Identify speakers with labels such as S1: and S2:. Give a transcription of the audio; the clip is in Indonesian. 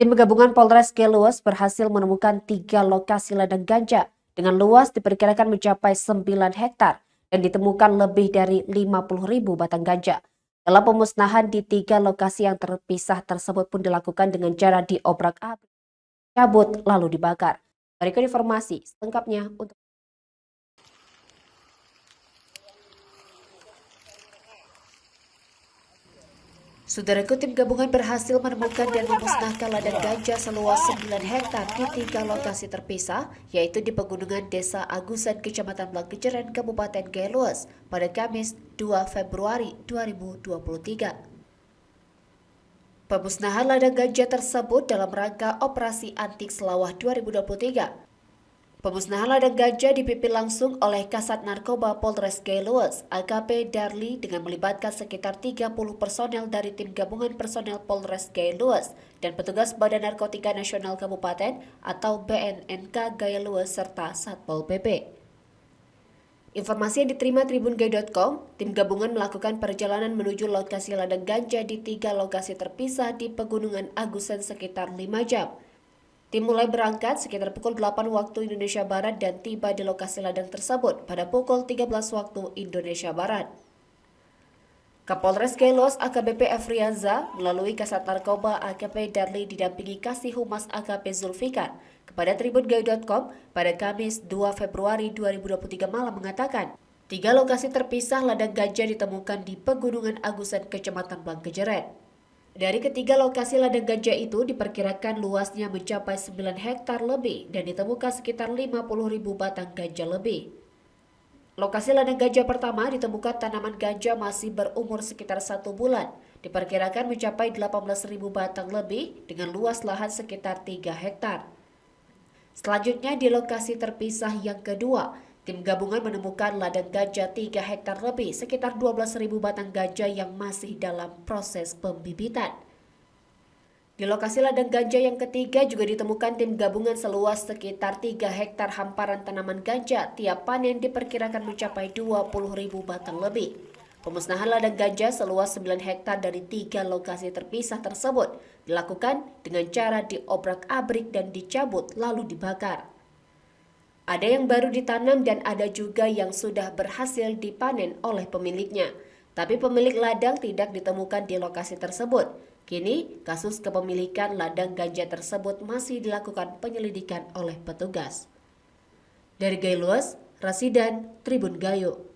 S1: Tim gabungan Polres Geluas berhasil menemukan 3 lokasi ladang ganja dengan luas diperkirakan mencapai 9 hektar dan ditemukan lebih dari 50.000 batang ganja. Dalam pemusnahan di 3 lokasi yang terpisah tersebut pun dilakukan dengan cara diobrak-abrik, cabut lalu dibakar. Berikut informasi selengkapnya untuk Saudaraku, tim gabungan berhasil menemukan dan memusnahkan ladang ganja seluas 9 hektar di 3 lokasi terpisah, yaitu di pegunungan Desa Agusan, Kecamatan Blangkejeren, Kabupaten Geluas, pada Kamis 2 Februari 2023. Pemusnahan ladang ganja tersebut dalam rangka Operasi Antik Selawah 2023. Pemusnahan ladang ganja dipimpin langsung oleh Kasat Narkoba Polres Geluas, AKP Darli, dengan melibatkan sekitar 30 personel dari tim gabungan personel Polres Geluas dan petugas Badan Narkotika Nasional Kabupaten atau BNNK Geluas serta Satpol PP. Informasi yang diterima tribungay.com, tim gabungan melakukan perjalanan menuju lokasi ladang ganja di 3 lokasi terpisah di Pegunungan Agusan sekitar 5 jam. Tim mulai berangkat sekitar pukul 8 waktu Indonesia Barat dan tiba di lokasi ladang tersebut pada pukul 13 waktu Indonesia Barat. Kapolres Geluas AKBP Efrianza melalui Kasat Narkoba AKP Darli didampingi Kasih Humas AKP Zulfikar kepada tribungay.com pada Kamis 2 Februari 2023 malam mengatakan, 3 lokasi terpisah ladang ganja ditemukan di Pegunungan Agusan, Kecamatan Blangkejeren. Dari ketiga lokasi ladang ganja itu diperkirakan luasnya mencapai 9 hektar lebih dan ditemukan sekitar 50.000 batang ganja lebih. Lokasi ladang ganja pertama ditemukan tanaman ganja masih berumur sekitar 1 bulan, diperkirakan mencapai 18.000 batang lebih dengan luas lahan sekitar 3 hektar. Selanjutnya di lokasi terpisah yang kedua, tim gabungan menemukan ladang ganja 3 hektar lebih, sekitar 12.000 batang ganja yang masih dalam proses pembibitan. Di lokasi ladang ganja yang ketiga juga ditemukan tim gabungan seluas sekitar 3 hektar hamparan tanaman ganja, tiap panen diperkirakan mencapai 20.000 batang lebih. Pemusnahan ladang ganja seluas 9 hektar dari 3 lokasi terpisah tersebut dilakukan dengan cara diobrak-abrik dan dicabut lalu dibakar. Ada yang baru ditanam dan ada juga yang sudah berhasil dipanen oleh pemiliknya. Tapi pemilik ladang tidak ditemukan di lokasi tersebut. Kini, kasus kepemilikan ladang ganja tersebut masih dilakukan penyelidikan oleh petugas. Dari Geluas, Rasidan, Tribun Gayo.